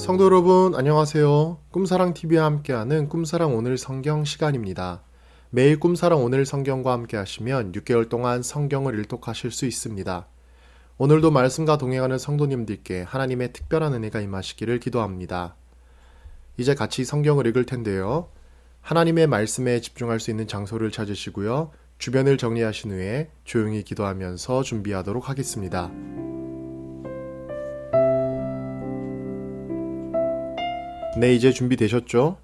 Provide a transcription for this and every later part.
성도 여러분, 안녕하세요. 꿈사랑TV와 함께하는 꿈사랑 오늘 성경 시간입니다. 매일 꿈사랑 오늘 성경과 함께 하시면 6개월 동안 성경을 일독하실 수 있습니다. 오늘도 말씀과 동행하는 성도님들께 하나님의 특별한 은혜가 임하시기를 기도합니다. 이제 같이 성경을 읽을 텐데요. 하나님의 말씀에 집중할 수 있는 장소를 찾으시고요. 주변을 정리하신 후에 조용히 기도하면서 준비하도록 하겠습니다. 네, 이제 준비되셨죠?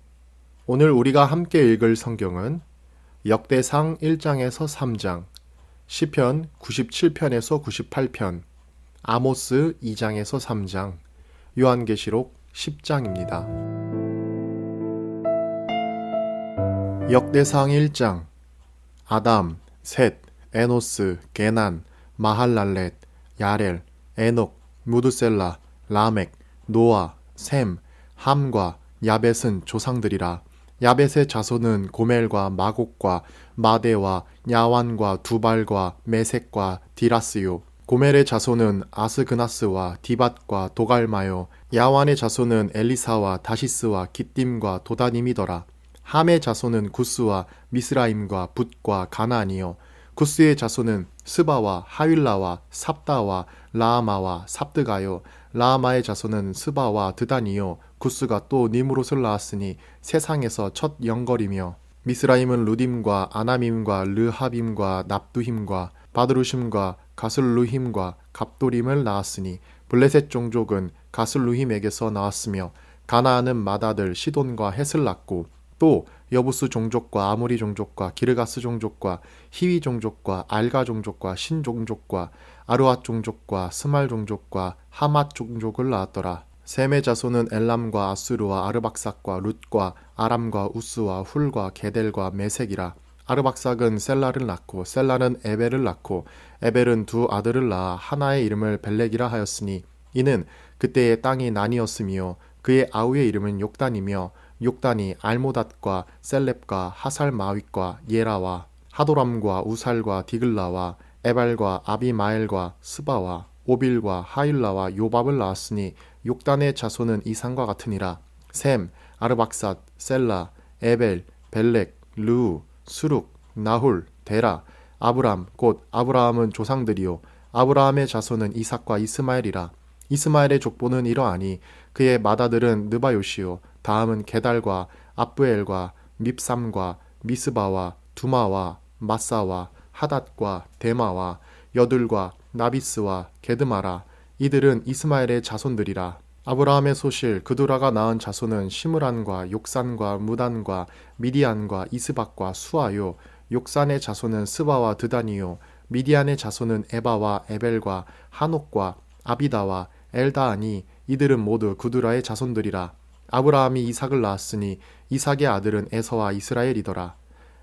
오늘 우리가 함께 읽을 성경은 역대상 1장에서 3장, 시편 97편에서 98편, 아모스 2장에서 3장, 요한계시록 10장입니다. 역대상 1장. 아담, 셋, 에노스, 게난, 마할랄렛, 야렐, 에녹, 무드셀라, 라멕, 노아, 셈, 함과 야벳은 조상들이라. 야벳의 자손은 고멜과 마곡과 마대와 야완과 두발과 메색과 디라스요. 고멜의 자손은 아스그나스와 디밧과 도갈마요. 야완의 자손은 엘리사와 다시스와 기띔과 도다님이더라. 함의 자손은 구스와 미스라임과 붓과 가나안이요. 구스의 자손은 스바와 하윌라와 삽다와 라아마와 삽드가요. 라아마의 자손은 스바와 드단이요. 구스가 또 니므롯을 낳았으니 세상에서 첫 영걸이며, 미스라임은 루딤과 아나밈과 르하빔과 납두힘과 바드루심과 가슬루힘과 갑도림을 낳았으니 블레셋 종족은 가슬루힘에게서 나왔으며, 가나안은 맏아들 시돈과 헷을 낳고, 또 여부스 종족과 아모리 종족과 기르가스 종족과 히위 종족과 알가 종족과 신 종족과 아르앗 종족과 스말 종족과 하맛 종족을 낳았더라. 셈의 자손은 엘람과 아수르와 아르박삭과 룻과 아람과 우스와 훌과 게델과 메색이라. 아르박삭은 셀라를 낳고 셀라는 에벨을 낳고 에벨은 두 아들을 낳아 하나의 이름을 벨렉이라 하였으니 이는 그때의 땅이 나뉘었으며 그의 아우의 이름은 욕단이며 욕단이 알모닷과 셀렙과 하살마윗과 예라와 하도람과 우살과 디글라와 에발과 아비마엘과 스바와 오빌과 하일라와 요밥을 낳았으니 욕단의 자손은 이상과 같으니라. 셈, 아르박삿, 셀라, 에벨, 벨렉, 르우, 수룩, 나훌, 데라, 아브람 곧 아브라함은 조상들이요. 아브라함의 자손은 이삭과 이스마엘이라. 이스마엘의 족보는 이러하니 그의 맏아들은 느바요시요. 다음은 게달과 압브엘과 밉삼과 미스바와 두마와 마사와 하닷과 데마와 여둘과 나비스와 게드마라. 이들은 이스마엘의 자손들이라. 아브라함의 소실 그두라가 낳은 자손은 시므란과 욕산과 무단과 미디안과 이스박과 수아요. 욕산의 자손은 스바와 드다니요. 미디안의 자손은 에바와 에벨과 한옥과 아비다와 엘다하니 이들은 모두 그두라의 자손들이라. 아브라함이 이삭을 낳았으니 이삭의 아들은 에서와 이스라엘이더라.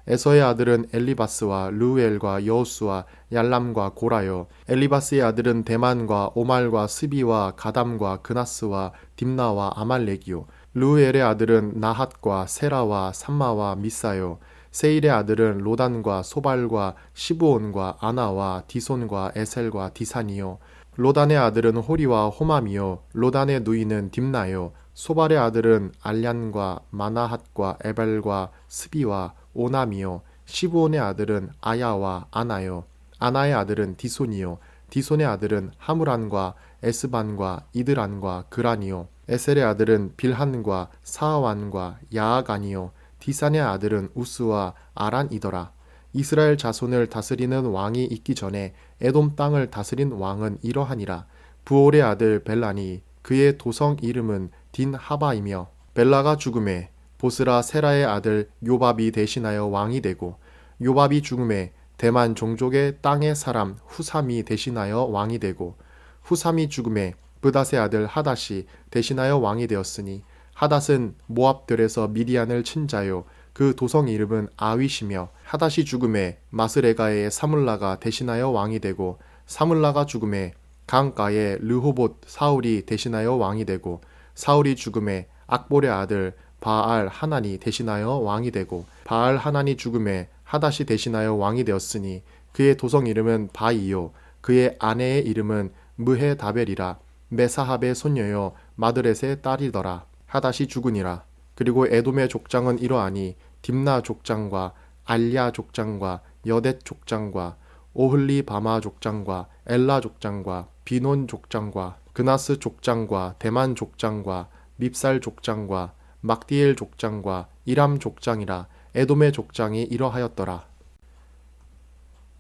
에서의 아들은 엘리바스와 르우엘과 여호수와 얄람과 고라요. 엘리바스의 아들은 데만과 오말과 스비와 가담과 그나스와 딥나와 아말렉이요. 르우엘의 아들은 나핫과 세라와 삼마와 미사요. 세일의 아들은 로단과 소발과 시브온과 아나와 디손과 에셀과 디산이요. 로단의 아들은 호리와 호맘이요. 로단의 누이는 딥나요. 소발의 아들은 알냔과 마나핫과 에벨과 스비와 오남이요. 시브온의 아들은 아야와 아나요. 아나의 아들은 디손이요. 디손의 아들은 하무란과 에스반과 이드란과 그란이요. 에셀의 아들은 빌한과 사아완과 야아간이요. 디산의 아들은 우스와 아란이더라. 이스라엘 자손을 다스리는 왕이 있기 전에 에돔 땅을 다스린 왕은 이러하니라. 부올의 아들 벨라니 그의 도성 이름은 딘하바이며, 벨라가 죽음에 보스라 세라의 아들 요밥이 대신하여 왕이 되고, 요밥이 죽음에 대만 종족의 땅의 사람 후삼이 대신하여 왕이 되고, 후삼이 죽음에 브닷의 아들 하닷이 대신하여 왕이 되었으니, 하닷은 모압들에서 미디안을 친 자요. 그 도성 이름은 아윗이며, 하닷이 죽음에 마스레가의 사물라가 대신하여 왕이 되고, 사물라가 죽음에 강가의 르호봇 사울이 대신하여 왕이 되고, 사울이 죽음에 악볼의 아들 바알 하나니 대신하여 왕이 되고, 바알 하나니 죽음에 하닷이 대신하여 왕이 되었으니 그의 도성 이름은 바이요. 그의 아내의 이름은 무헤다벨이라. 메사합의 손녀여 마드렛의 딸이더라. 하닷이 죽으니라. 그리고 에돔의 족장은 이러하니 딥나 족장과 알랴 족장과 여댓 족장과 오흘리 바마 족장과 엘라 족장과 비논 족장과 그나스 족장과 대만 족장과 밉살 족장과 막디엘 족장과 이람 족장이라. 에돔의 족장이 이러하였더라.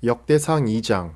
역대상 2장.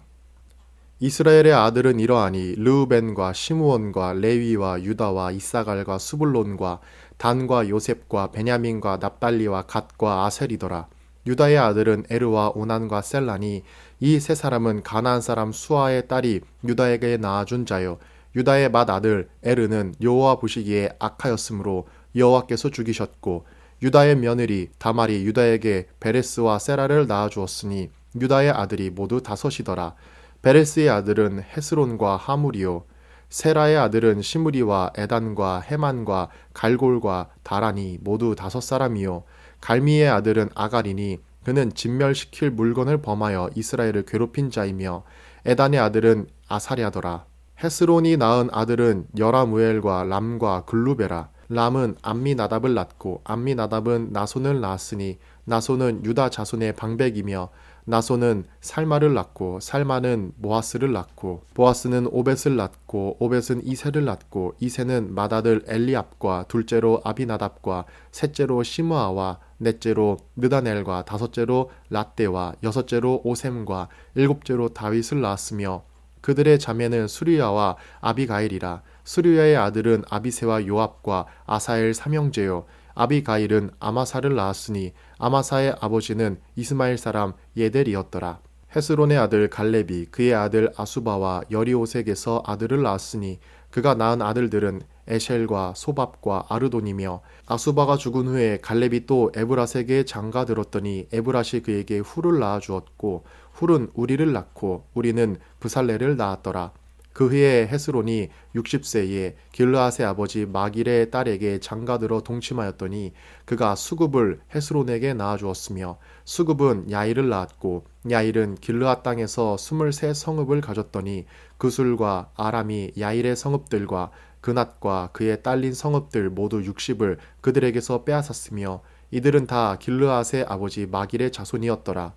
이스라엘의 아들은 이러하니 르우벤과 시므온과 레위와 유다와 이사갈과 수불론과 단과 요셉과 베냐민과 납달리와 갓과 아셀이더라. 유다의 아들은 에르와 오난과 셀라니 이 세 사람은 가나안 사람 수아의 딸이 유다에게 낳아준 자요. 유다의 맏아들 에르는 여호와 보시기에 악하였으므로 여호와께서 죽이셨고 유다의 며느리 다말이 유다에게 베레스와 세라를 낳아주었으니 유다의 아들이 모두 5이더라. 베레스의 아들은 헤스론과 하물이요 세라의 아들은 시므리와 에단과 헤만과 갈골과 다라니 모두 5사람이요 갈미의 아들은 아갈이니 그는 진멸시킬 물건을 범하여 이스라엘을 괴롭힌 자이며 에단의 아들은 아사랴더라. 헤스론이 낳은 아들은 여라무엘과 람과 글루베라. 람은 암미나답을 낳고 암미나답은 나손을 낳았으니 나손은 유다 자손의 방백이며 나손은 살마를 낳고 살마는 보아스를 낳고 보아스는 오벳을 낳고 오벳은 이새를 낳고 이새는 맏아들 엘리압과 둘째로 아비나답과 셋째로 시므아와 넷째로 느다넬과 다섯째로 랏대와 여섯째로 오셈과 일곱째로 다윗을 낳았으며 그들의 자매는 수리야와 아비가일이라. 수리야의 아들은 아비새와 요압과 아사엘 삼형제요 아비가일은 아마사를 낳았으니 아마사의 아버지는 이스마엘 사람 예델이었더라. 헤스론의 아들 갈렙이 그의 아들 아수바와 여리오색에서 아들을 낳았으니 그가 낳은 아들들은 에셀과 소밥과 아르돈이며 아수바가 죽은 후에 갈렙이 또 에브라색에 장가들었더니 에브라시 그에게 훌을 낳아주었고 훌은 우리를 낳고 우리는 브살레를 낳았더라. 그 후에 헤스론이 60세에 길르앗의 아버지 마길의 딸에게 장가들어 동침하였더니 그가 수굽을 헤스론에게 낳아주었으며 수굽은 야일을 낳았고 야일은 길르앗 땅에서 23성읍을 가졌더니 그술과 아람이 야일의 성읍들과 그낫과 그의 딸린 성읍들 모두 60을 그들에게서 빼앗았으며 이들은 다 길르앗의 아버지 마길의 자손이었더라.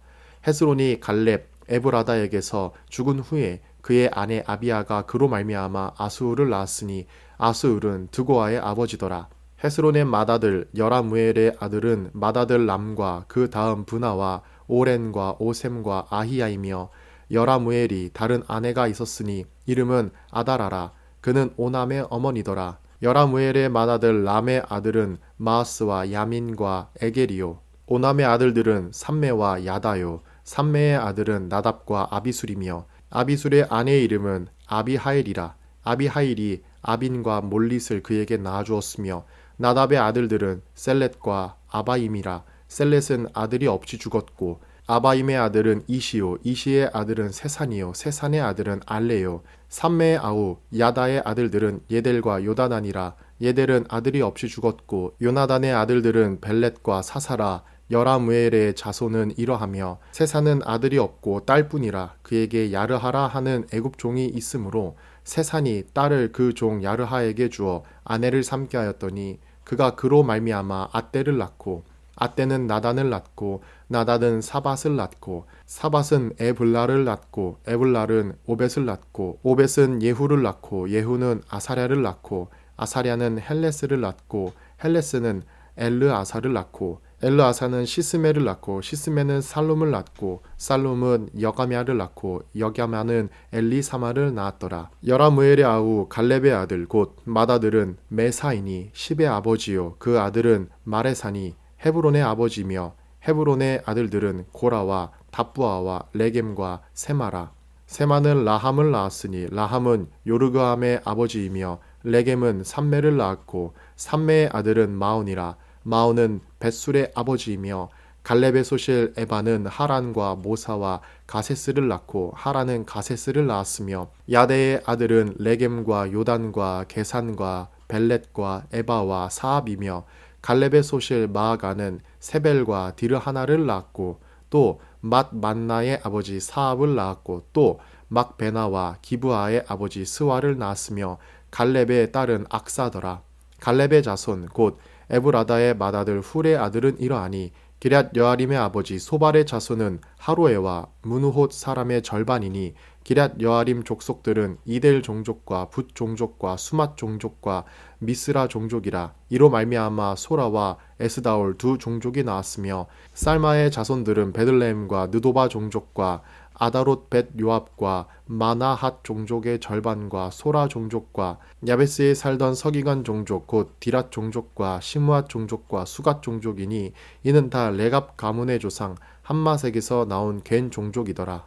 헤스론이 갈렙 에브라다에게서 죽은 후에 그의 아내 아비아가 그로 말미암아 아스울을 낳았으니 아스울은 드고아의 아버지더라. 헤스론의 맏아들 여라무엘의 아들은 맏아들 람과 그 다음 브나와 오렌과 오셈과 아히야이며 여라무엘이 다른 아내가 있었으니 이름은 아다라라. 그는 오남의 어머니더라. 여라무엘의 맏아들 람의 아들은 마아스와 야민과 에게리요. 오남의 아들들은 삼메와 야다요. 삼메의 아들은 나답과 아비술이며 아비술의 아내의 이름은 아비하일이라. 아비하일이 아빈과 몰릿을 그에게 낳아주었으며 나답의 아들들은 셀렛과 아바임이라. 셀렛은 아들이 없이 죽었고 아바임의 아들은 이시요 이시의 아들은 세산이요 세산의 아들은 알레요. 삼메의 아우 야다의 아들들은 예델과 요다단이라. 예델은 아들이 없이 죽었고 요나단의 아들들은 벨렛과 사사라. 여라무엘의 자손은 이러하며 세산은 아들이 없고 딸뿐이라. 그에게 야르하라 하는 애굽 종이 있으므로 세산이 딸을 그 종 야르하에게 주어 아내를 삼게 하였더니 그가 그로 말미암아 앗대를 낳고 앗대는 나단을 낳고 나단은 사밧을 낳고 사밧은 에블라를 낳고 에블라는 오벳을 낳고 오벳은 예후를 낳고 예후는 아사랴를 낳고 아사랴는 헬레스를 낳고 헬레스는 엘르아사를 낳고 엘르아사는 시스메를 낳고 시스메는 살룸을 낳고 살룸은 여가미아를 낳고 여가미아는 엘리사마를 낳았더라. 여라무엘의 아우 갈렙의 아들 곧 맏아들은 메사이니 십의 아버지요 그 아들은 마레사니 헤브론의 아버지며 헤브론의 아들들은 고라와 답부아와 레겜과 세마라. 세마는 라함을 낳았으니 라함은 요르그함의 아버지이며 레겜은 삼메를 낳았고 삼메의 아들은 마온이라. 마온은 벳술의 아버지이며 갈렙의 소실 에바는 하란과 모사와 가세스를 낳고 하란은 가세스를 낳았으며 야데의 아들은 레겜과 요단과 게산과 벨렛과 에바와 사압이며 갈렙의 소실 마아가는 세벨과 디르하나를 낳았고 또 맏만나의 아버지 사압을 낳았고 또 막베나와 기브아의 아버지 스와를 낳았으며 갈렙의 딸은 악사더라. 갈렙의 자손 곧 에브라다의 맏아들 훌의 아들은 이러하니 기럇 여아림의 아버지 소발의 자손은 하로에와 문우톳 사람의 절반이니 기럇 여아림 족속들은 이델 종족과 붓 종족과 수맛 종족과 미스라 종족이라. 이로 말미암아 소라와 에스다올 두 종족이 나왔으며 살마의 자손들은 베들레헴과 느도바 종족과 아다롯 벳 요압과 마나핫 종족의 절반과 소라 종족과 야베스에 살던 서기관 종족 곧 디랏 종족과 시므앗 종족과 수갓 종족이니 이는 다 레갑 가문의 조상 함마색에서 나온 겐 종족이더라.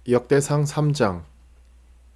역대상 3장.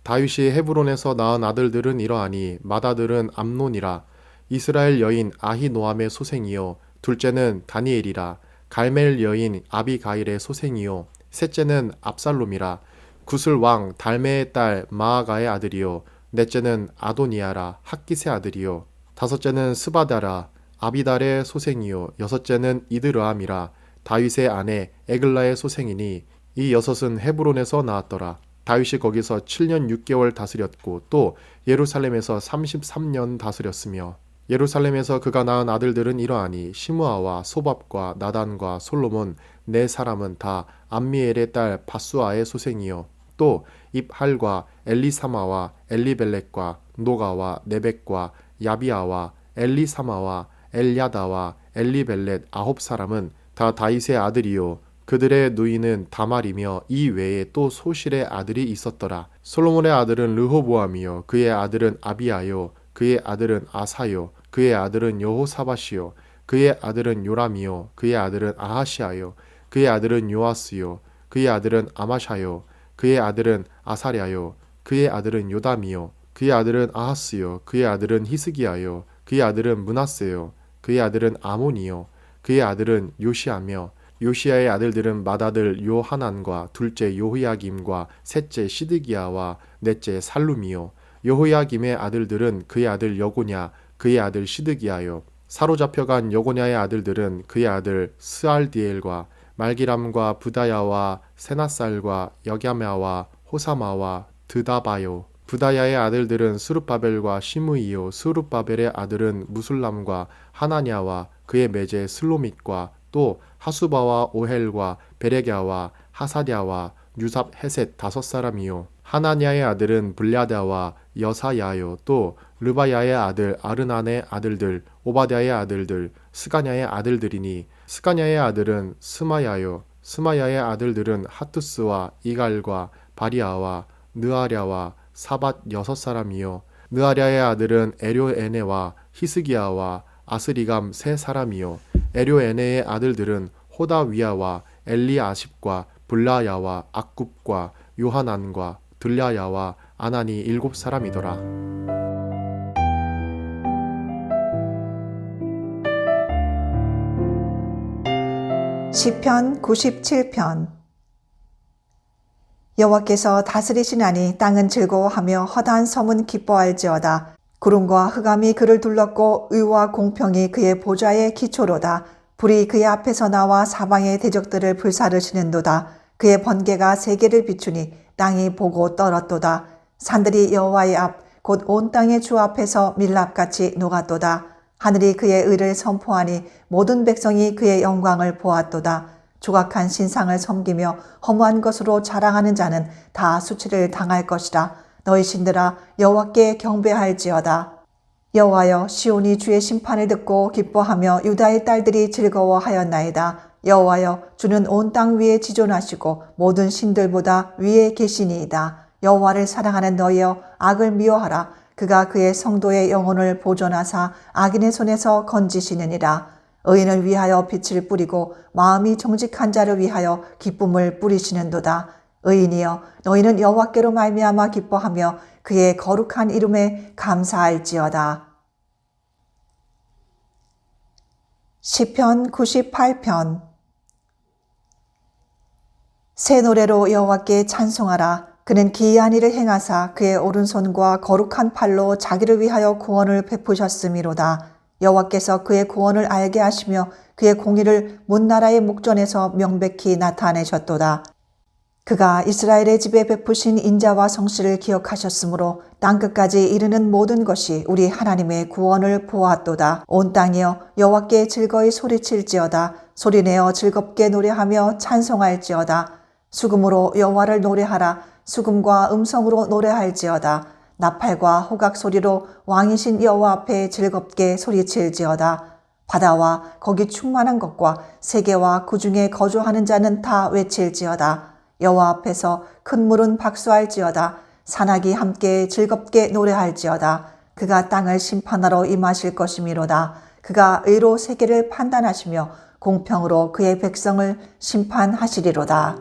다윗이 헤브론에서 낳은 아들들은 이러하니 맏아들은 암논이라. 이스라엘 여인 아히노암의 소생이요 둘째는 다니엘이라. 갈멜 여인 아비가일의 소생이요 셋째는 압살롬이라. 구슬 왕 달메의 딸 마아가의 아들이요 넷째는 아도니아라 학깃의 아들이요 다섯째는 스바다라 아비달의 소생이요 여섯째는 이드르암이라. 다윗의 아내 에글라의 소생이니 이 여섯은 헤브론에서 나왔더라. 다윗이 거기서 7년 6개월 다스렸고 또 예루살렘에서 33년 다스렸으며 예루살렘에서 그가 낳은 아들들은 이러하니 시므아와 소밥과 나단과 솔로몬 네 사람은 다 암미엘의 딸 바수아의 소생이요 또 입할과 엘리사마와 엘리벨렉과 노가와 네벡과 야비아와 엘리사마와 엘야다와 엘리벨렛 9사람은 다 다윗의 아들이요 그들의 누이는 다말이며 이 외에 또 소실의 아들이 있었더라. 솔로몬의 아들은 르호보암이요 그의 아들은 아비아요 그의 아들은 아사요 그의 아들은 여호사밧이요 그의 아들은 요람이요 그의 아들은 아하시아요 그의 아들은 요아스요 그의 아들은 아마샤요 그의 아들은 아사랴요 그의 아들은 요담이요 그의 아들은 아하스요 그의 아들은 히스기야요 그의 아들은 므낫세요 그의 아들은 아몬이요 그의 아들은 요시아며 요시아의 아들들은 맏아들 요하난과 둘째 요흐야김과 셋째 시드기야와 넷째 살룸이요 여호야김의 아들들은 그의 아들 여고냐 그의 아들 시드기야요 사로잡혀간 여고냐의 아들들은 그의 아들 스알디엘과 말기람과 부다야와 세나살과 여갸메와 호사마와 드다바요 부다야의 아들들은 스룹바벨과 시므이요 스룹바벨의 아들은 무술람과 하나냐와 그의 매제 슬로밋과 또 하수바와 오헬과 베레갸와 하사랴와 유삽 헤셋 5사람이요 하나냐의 아들은 블야다와 여사야요 또 르바야의 아들 아르난의 아들들 오바댜의 아들들 스가냐의 아들들이니 스가냐의 아들은 스마야요 스마야의 아들들은 하투스와 이갈과 바리아와 느아랴와 사밧 6사람이요 느아랴의 아들은 에료에네와 히스기야와 아스리감 3사람이요 에료에네의 아들들은 호다위야와 엘리아십과 블라야와 악굽과 요하난과 들랴야와 아나니 7사람이더라. 시편 97편. 여호와께서 다스리시나니 땅은 즐거워하며 허다한 섬은 기뻐할지어다. 구름과 흑암이 그를 둘렀고 의와 공평이 그의 보좌의 기초로다. 불이 그의 앞에서 나와 사방의 대적들을 불사르시는도다. 그의 번개가 세계를 비추니 땅이 보고 떨었도다. 산들이 여호와의 앞 곧 온 땅의 주 앞에서 밀랍같이 녹았도다. 하늘이 그의 의를 선포하니 모든 백성이 그의 영광을 보았도다. 조각한 신상을 섬기며 허무한 것으로 자랑하는 자는 다 수치를 당할 것이라. 너희 신들아 여호와께 경배할지어다. 여호와여 시온이 주의 심판을 듣고 기뻐하며 유다의 딸들이 즐거워하였나이다. 여호와여 주는 온 땅 위에 지존하시고 모든 신들보다 위에 계시니이다. 여호와를 사랑하는 너희여 악을 미워하라. 그가 그의 성도의 영혼을 보존하사 악인의 손에서 건지시느니라. 의인을 위하여 빛을 뿌리고 마음이 정직한 자를 위하여 기쁨을 뿌리시는도다. 의인이여 너희는 여호와께로 말미암아 기뻐하며 그의 거룩한 이름에 감사할지어다. 시편 98편. 새 노래로 여호와께 찬송하라. 그는 기이한 일을 행하사 그의 오른손과 거룩한 팔로 자기를 위하여 구원을 베푸셨음이로다. 여호와께서 그의 구원을 알게 하시며 그의 공의를 문 나라의 목전에서 명백히 나타내셨도다. 그가 이스라엘의 집에 베푸신 인자와 성실을 기억하셨으므로 땅끝까지 이르는 모든 것이 우리 하나님의 구원을 보았도다. 온 땅이여 여호와께 즐거이 소리칠지어다. 소리내어 즐겁게 노래하며 찬송할지어다. 수금으로 여호와를 노래하라. 수금과 음성으로 노래할지어다. 나팔과 호각 소리로 왕이신 여호와 앞에 즐겁게 소리칠지어다. 바다와 거기 충만한 것과 세계와 그 중에 거주하는 자는 다 외칠지어다. 여호와 앞에서 큰 물은 박수할지어다. 산악이 함께 즐겁게 노래할지어다. 그가 땅을 심판하러 임하실 것이미로다. 그가 의로 세계를 판단하시며 공평으로 그의 백성을 심판하시리로다.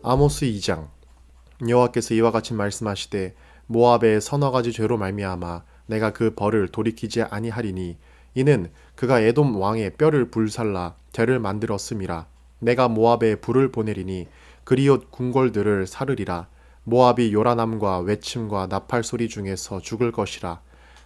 아모스 2장. 여호와께서 이와 같이 말씀하시되 모압의 서너 가지 죄로 말미암아 내가 그 벌을 돌이키지 아니하리니 이는 그가 에돔 왕의 뼈를 불살라 대를 만들었음이라. 내가 모압에 불을 보내리니 그리옷 궁궐들을 사르리라. 모압이 요란함과 외침과 나팔 소리 중에서 죽을 것이라.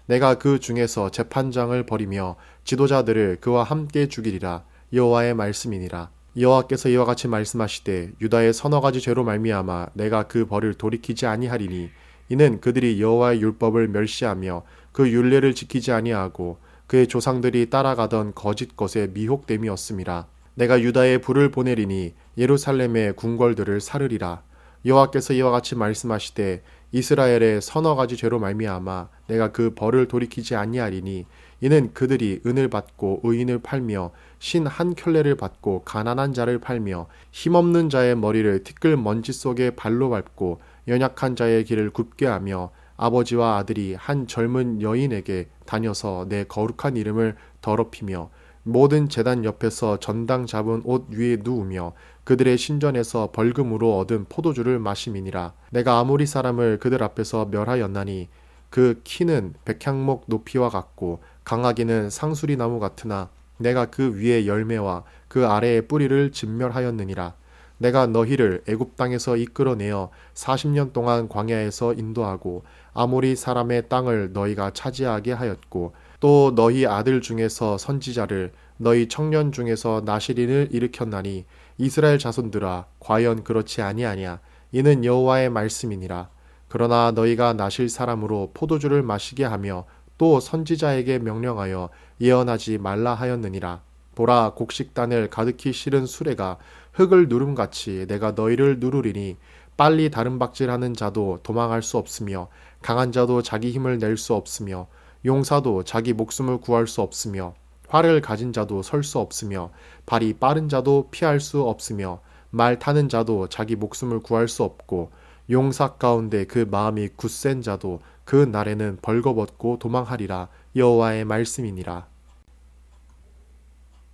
내가 그 중에서 재판장을 벌이며 지도자들을 그와 함께 죽이리라. 여호와의 말씀이니라. 여호와께서 이와 같이 말씀하시되 유다의 서너 가지 죄로 말미암아 내가 그 벌을 돌이키지 아니하리니 이는 그들이 여호와의 율법을 멸시하며 그 율례를 지키지 아니하고 그의 조상들이 따라가던 거짓 것에 미혹됨이었음이라. 내가 유다에 불을 보내리니 예루살렘의 궁궐들을 사르리라. 여호와께서 이와 같이 말씀하시되 이스라엘의 서너 가지 죄로 말미암아 내가 그 벌을 돌이키지 아니하리니 이는 그들이 은을 받고 의인을 팔며 신 한 켤레를 받고 가난한 자를 팔며 힘없는 자의 머리를 티끌 먼지 속에 발로 밟고 연약한 자의 길을 굽게 하며 아버지와 아들이 한 젊은 여인에게 다녀서 내 거룩한 이름을 더럽히며 모든 제단 옆에서 전당 잡은 옷 위에 누우며 그들의 신전에서 벌금으로 얻은 포도주를 마심이니라. 내가 아모리 사람을 그들 앞에서 멸하였나니 그 키는 백향목 높이와 같고 강하기는 상수리 나무 같으나 내가 그 위에 열매와 그 아래의 뿌리를 진멸하였느니라. 내가 너희를 애굽 땅에서 이끌어내어 40년 동안 광야에서 인도하고 아모리 사람의 땅을 너희가 차지하게 하였고 또 너희 아들 중에서 선지자를 너희 청년 중에서 나실인을 일으켰나니 이스라엘 자손들아 과연 그렇지 아니하냐. 이는 여호와의 말씀이니라. 그러나 너희가 나실 사람으로 포도주를 마시게 하며 또 선지자에게 명령하여 예언하지 말라 하였느니라. 보라, 곡식단을 가득히 실은 수레가 흙을 누름같이 내가 너희를 누르리니 빨리 다름박질하는 자도 도망할 수 없으며 강한 자도 자기 힘을 낼 수 없으며 용사도 자기 목숨을 구할 수 없으며 활을 가진 자도 설 수 없으며 발이 빠른 자도 피할 수 없으며 말 타는 자도 자기 목숨을 구할 수 없고 용사 가운데 그 마음이 굳센 자도 그 날에는 벌거벗고 도망하리라. 여호와의 말씀이니라.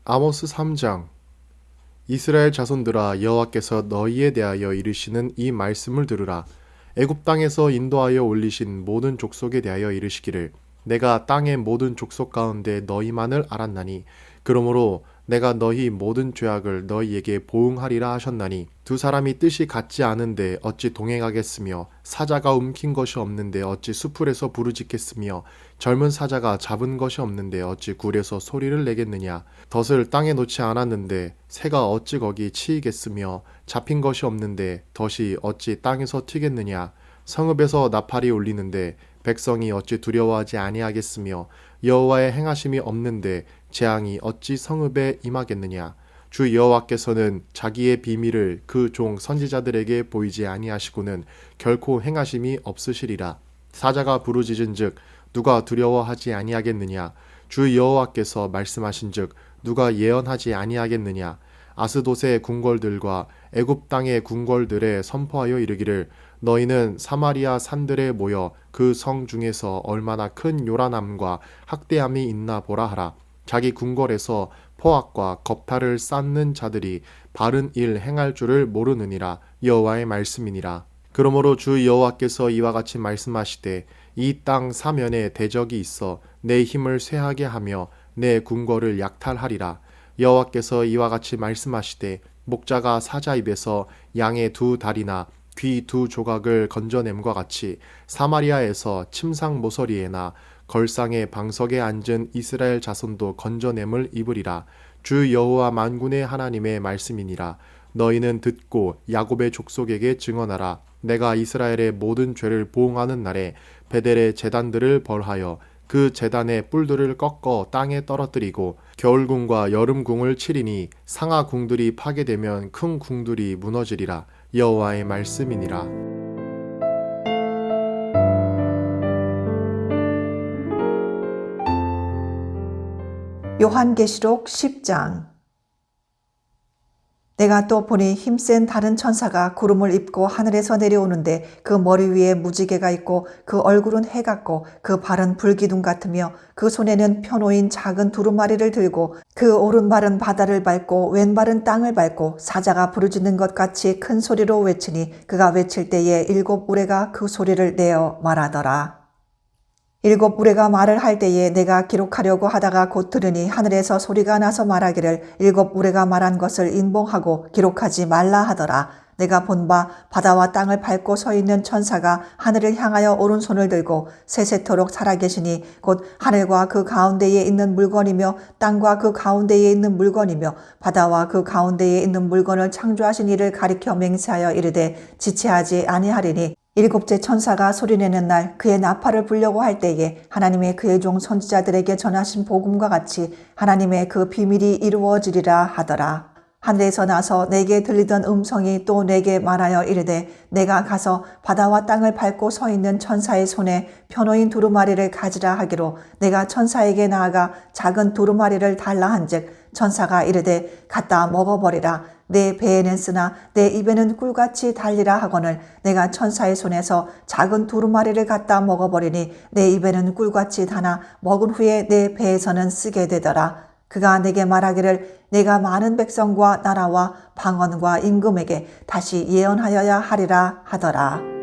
아모스 3장. 이스라엘 자손들아 여호와께서 너희에 대하여 이르시는 이 말씀을 들으라. 애굽 땅에서 인도하여 올리신 모든 족속에 대하여 이르시기를 내가 땅의 모든 족속 가운데 너희만을 알았나니 그러므로 내가 너희 모든 죄악을 너희에게 보응하리라 하셨나니 두 사람이 뜻이 같지 않은데 어찌 동행하겠으며 사자가 움킨 것이 없는데 어찌 수풀에서 부르짖겠으며 젊은 사자가 잡은 것이 없는데 어찌 굴에서 소리를 내겠느냐. 덫을 땅에 놓지 않았는데 새가 어찌 거기 치이겠으며 잡힌 것이 없는데 덫이 어찌 땅에서 튀겠느냐. 성읍에서 나팔이 울리는데 백성이 어찌 두려워하지 아니하겠으며 여호와의 행하심이 없는데 재앙이 어찌 성읍에 임하겠느냐. 주 여호와께서는 자기의 비밀을 그 종 선지자들에게 보이지 아니하시고는 결코 행하심이 없으시리라. 사자가 부르짖은즉 누가 두려워하지 아니하겠느냐. 주 여호와께서 말씀하신즉 누가 예언하지 아니하겠느냐. 아스돗의 궁궐들과 애굽 땅의 궁궐들에 선포하여 이르기를 너희는 사마리아 산들에 모여 그 성 중에서 얼마나 큰 요란함과 학대함이 있나 보라 하라. 자기 궁궐에서 포악과 겁탈을 쌓는 자들이 바른 일 행할 줄을 모르느니라. 여호와의 말씀이니라. 그러므로 주 여호와께서 이와 같이 말씀하시되 이 땅 사면에 대적이 있어 내 힘을 쇠하게 하며 내 궁궐을 약탈하리라. 여호와께서 이와 같이 말씀하시되 목자가 사자 입에서 양의 두 다리나 귀 두 조각을 건져냄과 같이 사마리아에서 침상 모서리에나 걸상의 방석에 앉은 이스라엘 자손도 건져냄을 입으리라. 주 여호와 만군의 하나님의 말씀이니라. 너희는 듣고 야곱의 족속에게 증언하라. 내가 이스라엘의 모든 죄를 보응하는 날에 베델의 제단들을 벌하여 그 제단의 뿔들을 꺾어 땅에 떨어뜨리고 겨울궁과 여름궁을 치리니 상하궁들이 파괴되면 큰 궁들이 무너지리라. 여호와의 말씀이니라. 요한계시록 10장. 내가 또 보니 힘센 다른 천사가 구름을 입고 하늘에서 내려오는데 그 머리 위에 무지개가 있고 그 얼굴은 해 같고 그 발은 불기둥 같으며 그 손에는 펴놓인 작은 두루마리를 들고 그 오른발은 바다를 밟고 왼발은 땅을 밟고 사자가 부르짖는 것 같이 큰 소리로 외치니 그가 외칠 때에 7 우레가 그 소리를 내어 말하더라. 7 우레가 말을 할 때에 내가 기록하려고 하다가 곧 들으니 하늘에서 소리가 나서 말하기를 7 우레가 말한 것을 인봉하고 기록하지 말라 하더라. 내가 본 바 바다와 땅을 밟고 서 있는 천사가 하늘을 향하여 오른손을 들고 세세토록 살아계시니 곧 하늘과 그 가운데에 있는 물건이며 땅과 그 가운데에 있는 물건이며 바다와 그 가운데에 있는 물건을 창조하신 이를 가리켜 맹세하여 이르되 지체하지 아니하리니 7째 천사가 소리내는 날 그의 나팔을 불려고 할 때에 하나님의 그의 종 선지자들에게 전하신 복음과 같이 하나님의 그 비밀이 이루어지리라 하더라. 하늘에서 나서 내게 들리던 음성이 또 내게 말하여 이르되 내가 가서 바다와 땅을 밟고 서 있는 천사의 손에 펴놓인 두루마리를 가지라 하기로 내가 천사에게 나아가 작은 두루마리를 달라 한즉 천사가 이르되 갖다 먹어버리라. 내 배에는 쓰나 내 입에는 꿀같이 달리라 하거늘 내가 천사의 손에서 작은 두루마리를 갖다 먹어버리니 내 입에는 꿀같이 다나 먹은 후에 내 배에서는 쓰게 되더라. 그가 내게 말하기를 내가 많은 백성과 나라와 방언과 임금에게 다시 예언하여야 하리라 하더라.